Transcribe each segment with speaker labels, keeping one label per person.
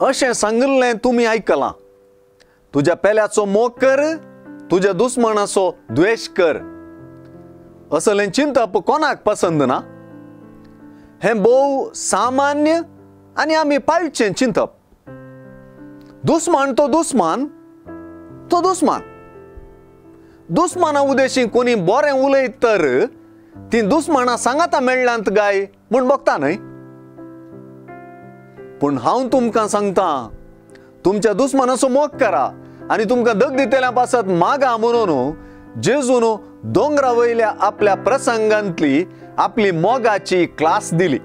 Speaker 1: अशें सांगिल्लें तुमी आयकलां, तुज्या पेल्याचो मोग कर, तुज्या दुस्मनाचो द्वेष कर. असलें चिंतप कोणाक पसंद ना? हें भोव सामान्य आनी आमी पाळचें चिंतप. दुस्मान तो दुस्मान, तो दुस्मान. दुस्माना उदेशी कोणी बरें उलयत तर ती दुस्माना सांगाता मेळ्ळ्यांत गाय म्हूण बगता न्हय. पूण हांव तुमकां सांगतां, तुमच्या दुस्मनाचो मोग करा आनी तुमकां दग दितेल्या पासत मागा म्हणून जेजून दोंगरा वयल्या आपल्या प्रसंगांतली आपली मोगाची क्लास दिली.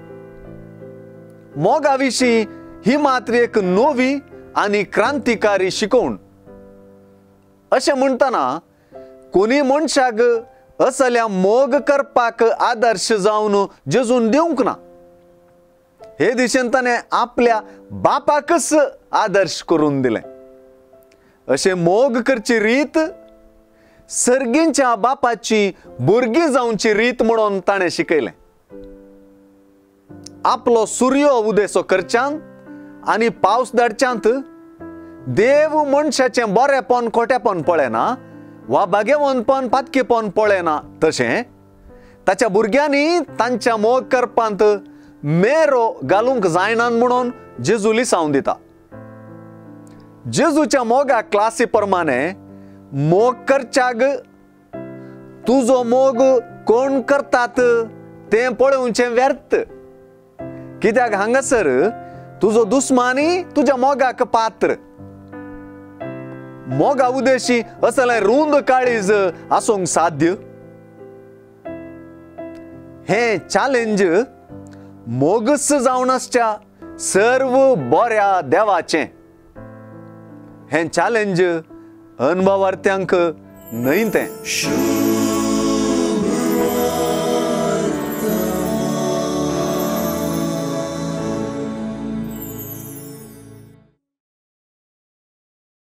Speaker 1: मोगा विशीं ही मात्र एक नवी आनी क्रांतिकारी शिकवण. अशें म्हणटना कोणी मनशाक असल्या मोग करपाक आदर्श जावन जेजून दिवंक ना. हे दिशेन ताणें आपल्या बापाकच आदर्श करून दिलें. अशें मोग करची रीत सर्गींच्या बापाची भुरगीं जावची रीत म्हणून ताणें शिकयलें. आपलो सूर्य उदेसो करच्यांत आनी पावस धाडच्यांत देव मनशाचें बरेंपण खोटेपण पळयना वा भाग्यवंतपण पातकेपण पळयना. तशें ताच्या भुरग्यांनी तांच्या मोग करपांत मेरो घालूंक जायना म्हणून जेजू लिसावन दिता. जेजूच्या मोगा क्लासी प्रमाणे मोग करच्याक तुजो मोग कोण करतात तें पळोवचें व्यर्थ. कित्याक हांगासर तुजो दुस्मानी तुज्या मोगाक पात्र. मोगा उदेशी असलें रुंद काळीज आसूंक साध्य. हें चॅलेंज मोगस जावन आसच्या सर्व बऱ्या देवाचें. हें चॅलेंज अनुभवार्थ्यांक न्हय तें.